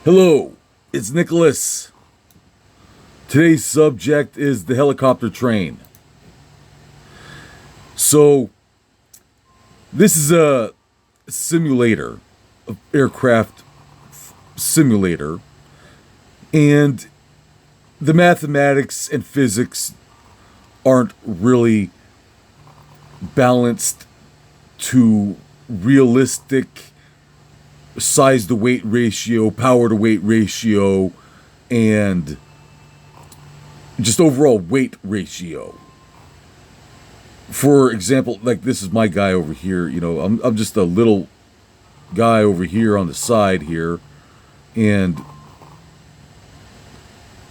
Hello, it's Nicholas. Today's subject is the helicopter train. So, this is a simulator, aircraft simulator, and the mathematics and physics aren't really balanced to realistic size to weight ratio, power to weight ratio, and just overall weight ratio. For example, like this is my guy over here. I'm just a little guy over here on the side here, and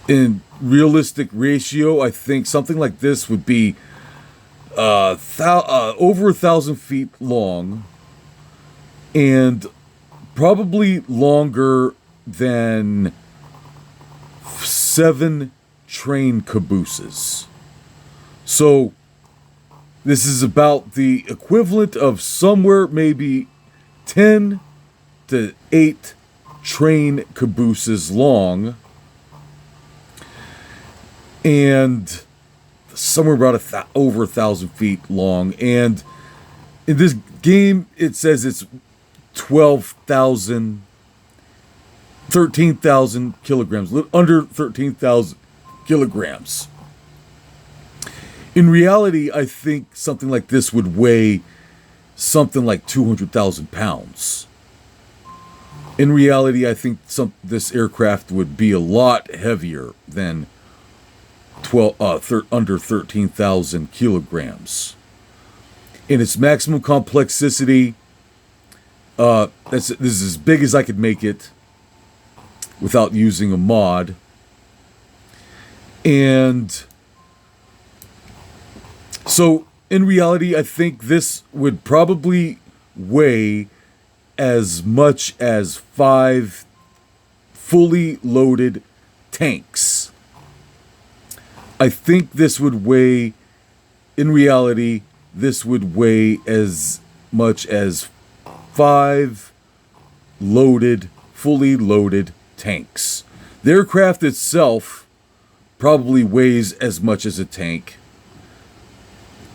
in realistic ratio, I think something like this would be over 1,000 feet long, and probably longer than 7 train cabooses. So this is about the equivalent of somewhere maybe 10 to 8 train cabooses long, and somewhere about over 1,000 feet long. And in this game, it says it's 13,000 kilograms, under 13,000 kilograms. In reality, I think something like this would weigh something like 200,000 pounds. In reality, I think this aircraft would be a lot heavier than under 13,000 kilograms. In its maximum complexity, this is as big as I could make it without using a mod. And so, in reality, I think this would probably weigh as much as 5 fully loaded tanks. I think this would weigh, in reality, this would weigh as much as 5 fully loaded tanks. The aircraft itself probably weighs as much as a tank.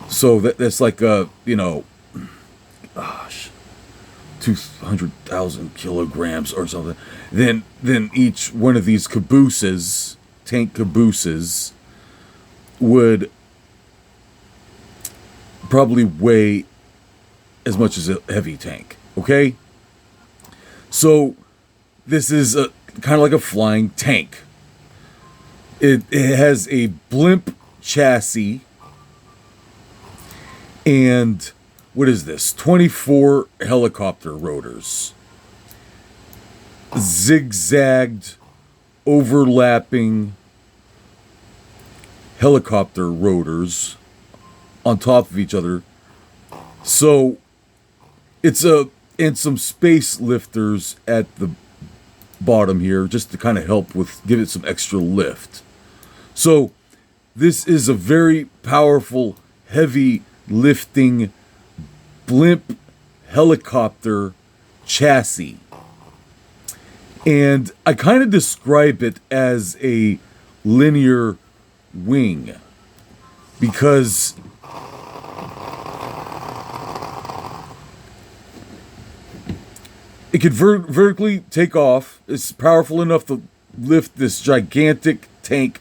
So that's like 200,000 kilograms or something. Then each one of these cabooses, tank cabooses, would probably weigh as much as a heavy tank. Okay? So this is kind of like a flying tank. It has a blimp chassis, and what is this? 24 helicopter rotors. Zigzagged, overlapping helicopter rotors on top of each other. So it's and some space lifters at the bottom here just to kind of help give it some extra lift. So this is a very powerful, heavy lifting blimp helicopter chassis. And I kind of describe it as a linear wing because it could vertically take off. It's powerful enough to lift this gigantic tank.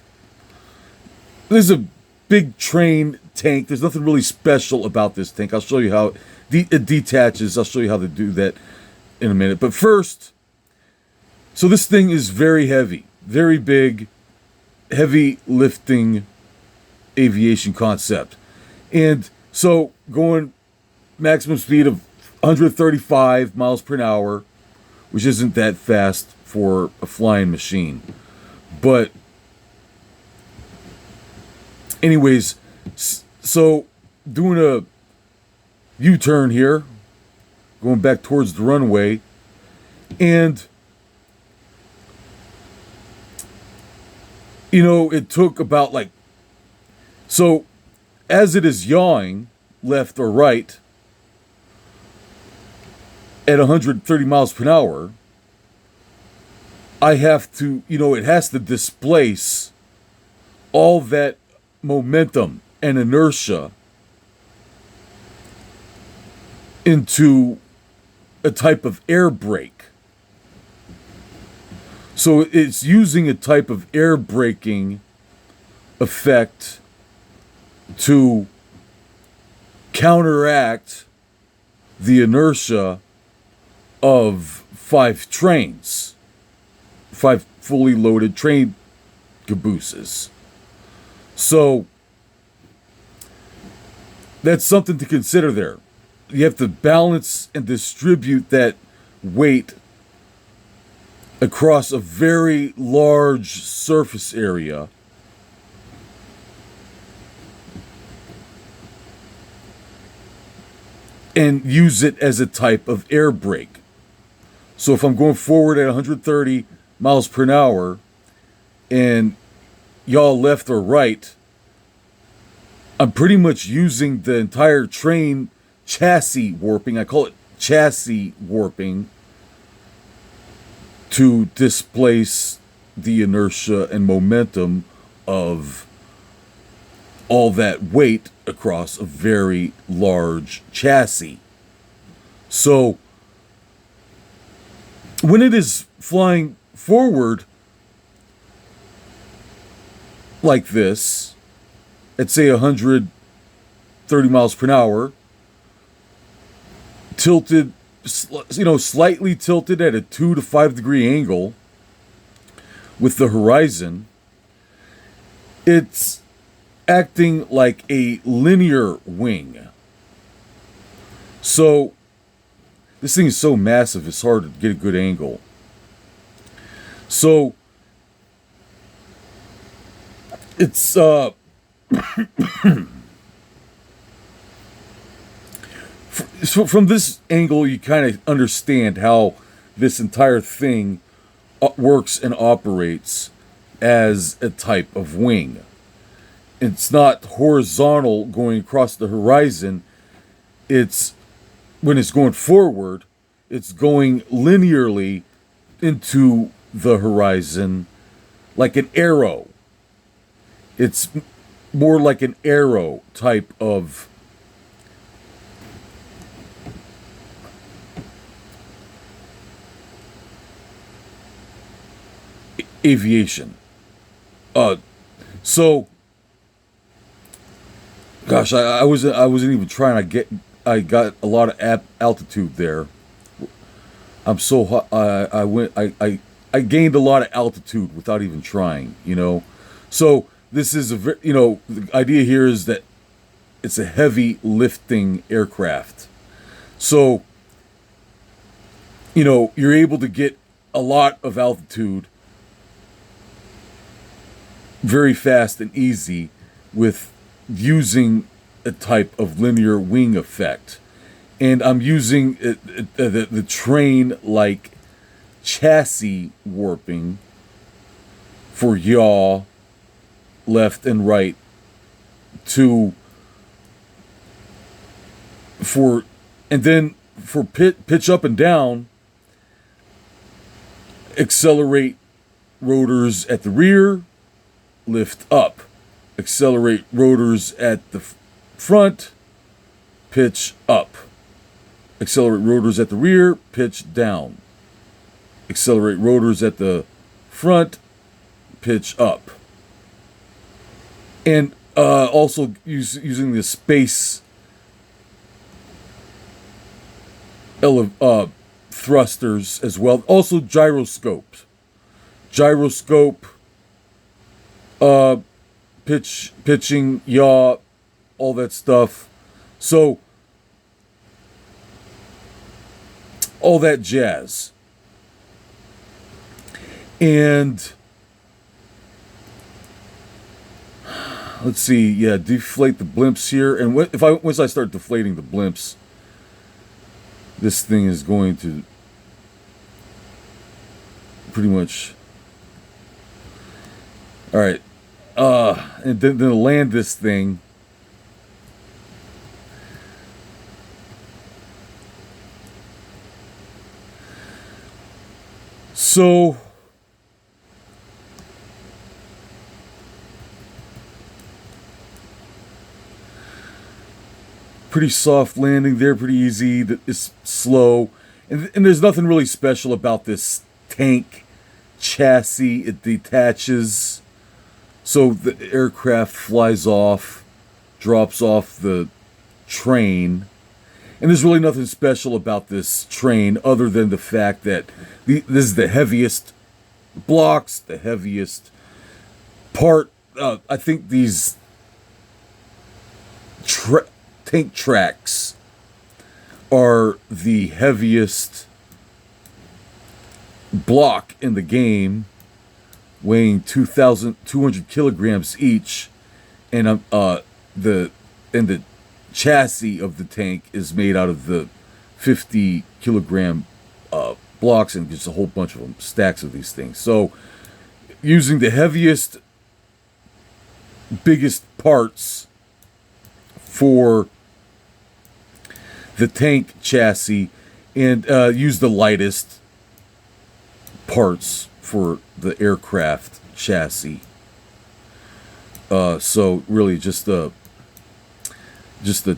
There's a big train tank. There's nothing really special about this tank. I'll show you how it detaches. I'll show you how to do that in a minute. But first, so this thing is very heavy, very big, heavy lifting aviation concept. And so going maximum speed of 135 miles per hour, which isn't that fast for a flying machine. But anyways, so doing a U-turn here, going back towards the runway, and it took about so as it is yawing left or right at 130 miles per hour, I have to, it has to displace all that momentum and inertia into a type of air brake. So it's using a type of air braking effect to counteract the inertia of 5 trains, 5 fully loaded train cabooses. So that's something to consider there. You have to balance and distribute that weight across a very large surface area and use it as a type of air brake. So if I'm going forward at 130 miles per hour and y'all left or right, I'm pretty much using the entire train chassis warping, I call it chassis warping, to displace the inertia and momentum of all that weight across a very large chassis. So when it is flying forward like this, at say 130 miles per hour, tilted, slightly tilted at a 2 to 5 degree angle with the horizon, it's acting like a linear wing. So this thing is so massive, it's hard to get a good angle. So it's so from this angle, you kind of understand how this entire thing works and operates as a type of wing. It's not horizontal going across the horizon. It's, when it's going forward, it's going linearly into the horizon like an arrow. It's more like an arrow type of aviation. So, gosh, I wasn't even trying to I got a lot of altitude there. I'm so hot. I gained a lot of altitude without even trying. So this is the idea here is that it's a heavy lifting aircraft. So, you're able to get a lot of altitude very fast and easy with using a type of linear wing effect. And I'm using the train-like chassis warping for yaw, left and right, and then for pitch up and down, accelerate rotors at the rear, lift up, accelerate rotors at the front, pitch up, accelerate rotors at the rear, pitch down, accelerate rotors at the front, pitch up. And also using the space thrusters as well. Also gyroscopes. Gyroscope, pitching, yaw, all that stuff. So, all that jazz. And let's see, deflate the blimps here. And once I start deflating the blimps, this thing is going to pretty much. All right, and then land this thing. So Pretty soft landing there, pretty easy. It's slow. And there's nothing really special about this tank chassis. It detaches. So the aircraft flies off, drops off the train. And there's really nothing special about this train other than the fact that this is the heaviest blocks, the heaviest part. I think these tank tracks are the heaviest block in the game, weighing 2,200 kilograms each, and the chassis of the tank is made out of the 50 kilogram blocks, and just a whole bunch of them, stacks of these things. So using the heaviest, biggest parts for the tank chassis, and use the lightest parts for the aircraft chassis. So really just the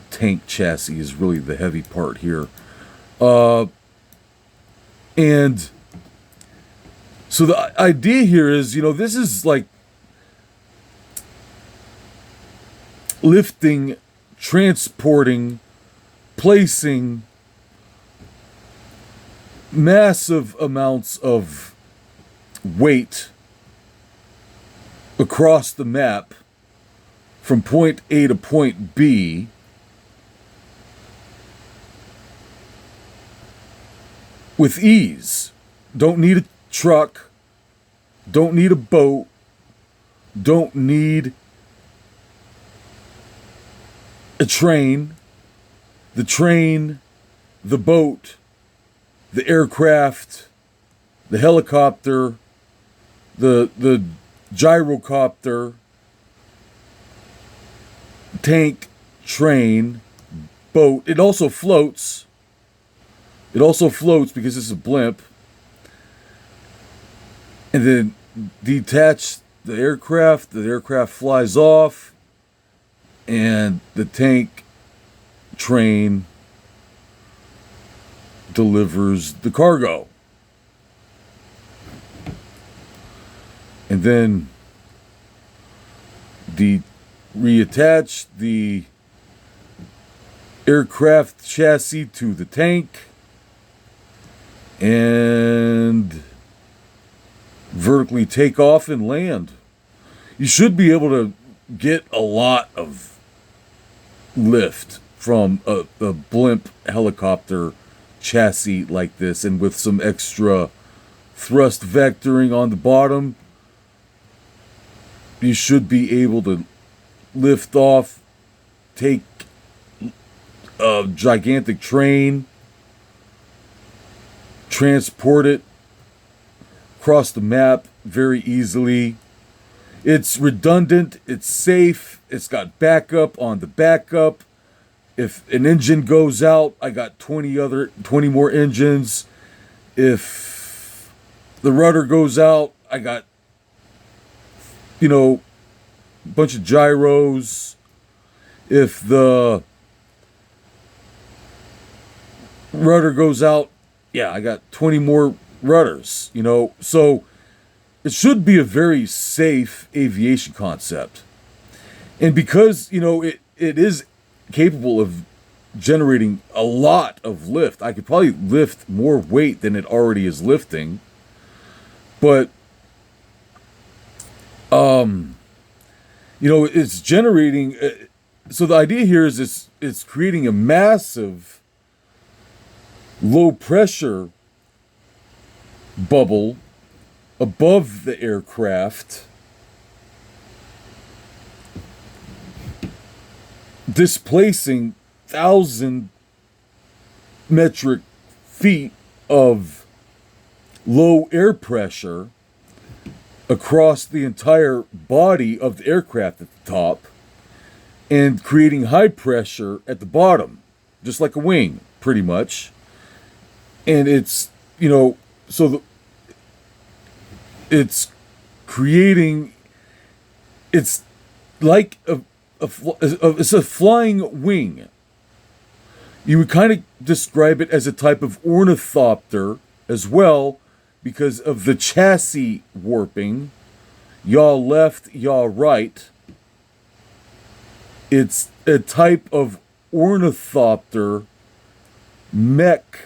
tank chassis is really the heavy part here. And so the idea here is, this is like lifting, transporting, placing massive amounts of weight across the map from point A to point B with ease. Don't need a truck, don't need a boat, don't need a train. The train, the boat, the aircraft, the helicopter, the gyrocopter, tank, train, boat. It also floats. It also floats because it's a blimp. And then detach the aircraft flies off, and the tank, train delivers the cargo. And then reattach the aircraft chassis to the tank, and vertically take off and land. You should be able to get a lot of lift from a blimp helicopter chassis like this, and with some extra thrust vectoring on the bottom, you should be able to lift off, take a gigantic train, transport it across the map very easily. It's redundant, it's safe, it's got backup on the backup. If an engine goes out, I got 20 more engines. If the rudder goes out, I got, a bunch of gyros. If the rudder goes out, I got 20 more rudders, So it should be a very safe aviation concept. And because, it is capable of generating a lot of lift, I could probably lift more weight than it already is lifting. But, it's generating, so the idea here is it's creating a massive low pressure bubble above the aircraft, displacing 1,000 metric feet of low air pressure across the entire body of the aircraft at the top, and creating high pressure at the bottom, just like a wing, pretty much. And it's, it's creating, it's like it's a flying wing. You would kind of describe it as a type of ornithopter as well because of the chassis warping, yaw left, yaw right. It's a type of ornithopter, mech,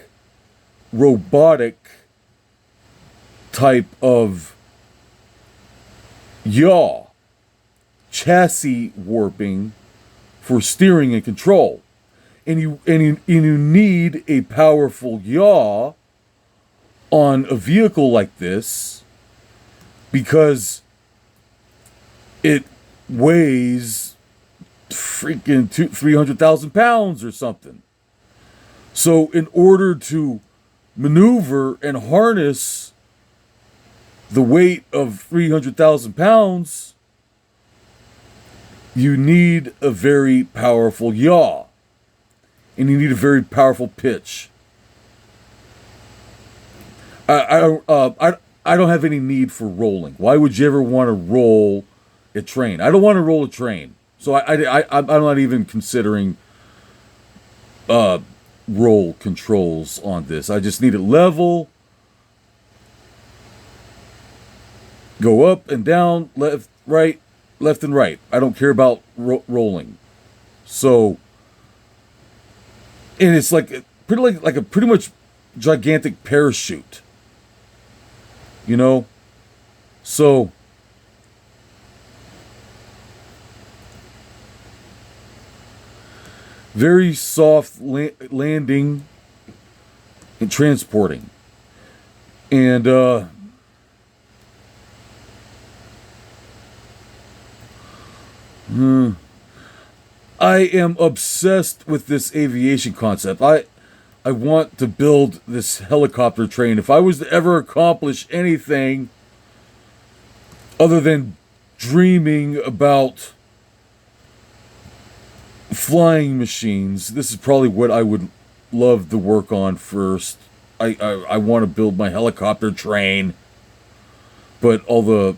robotic type of yaw, chassis warping for steering and control. And you need a powerful yaw on a vehicle like this because it weighs freaking 300,000 pounds or something. So in order to maneuver and harness the weight of 300,000 pounds, you need a very powerful yaw. And you need a very powerful pitch. I don't have any need for rolling. Why would you ever want to roll a train? I don't want to roll a train. So I'm not even considering roll controls on this. I just need it level. Go up and down, left, right, left and right. I don't care about rolling. So, and it's like a pretty much gigantic parachute. You know? So, very soft landing and transporting. And, I am obsessed with this aviation concept. I want to build this helicopter train. If I was to ever accomplish anything other than dreaming about flying machines, this is probably what I would love to work on first. I want to build my helicopter train, but all the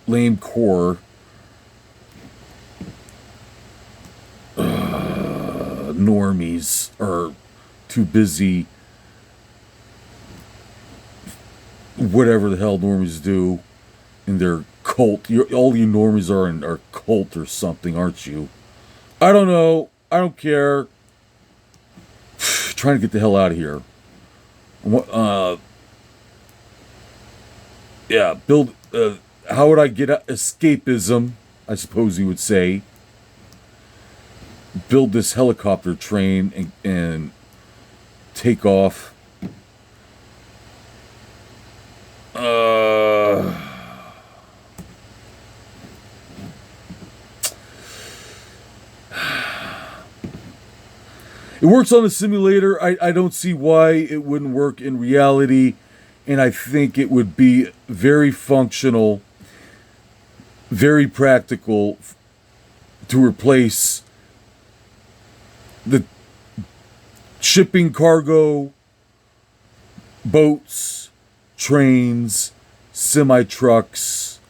lame core normies are too busy whatever the hell normies do in their cult. All you normies are cult or something, aren't you? I don't know. I don't care. Trying to get the hell out of here. Yeah, build. How would I get escapism? I suppose you would say. Build this helicopter train and take off. It works on the simulator. I don't see why it wouldn't work in reality. And I think it would be very functional, very practical to replace the shipping cargo, boats, trains, semi-trucks,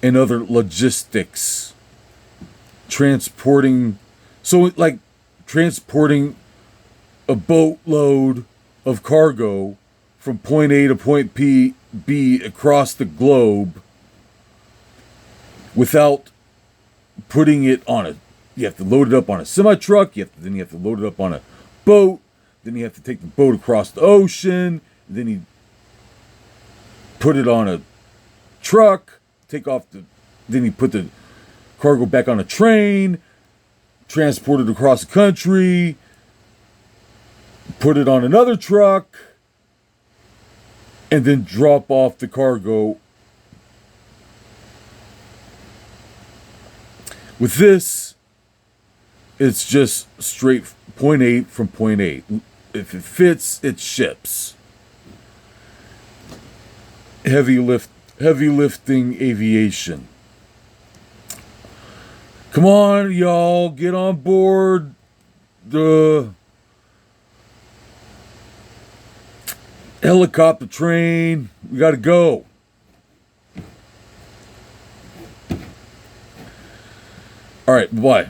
and other logistics. Transporting a boatload of cargo from point A to point B across the globe without putting it on a... You have to load it up on a semi-truck, then you have to load it up on a boat, then you have to take the boat across the ocean, then you put it on a truck, then you put the cargo back on a train, transport it across the country, put it on another truck, and then drop off the cargo. With this, it's just straight point A from point A. If it fits, it ships. Heavy lifting aviation. Come on, y'all, get on board the helicopter train. We gotta go. All right, bye.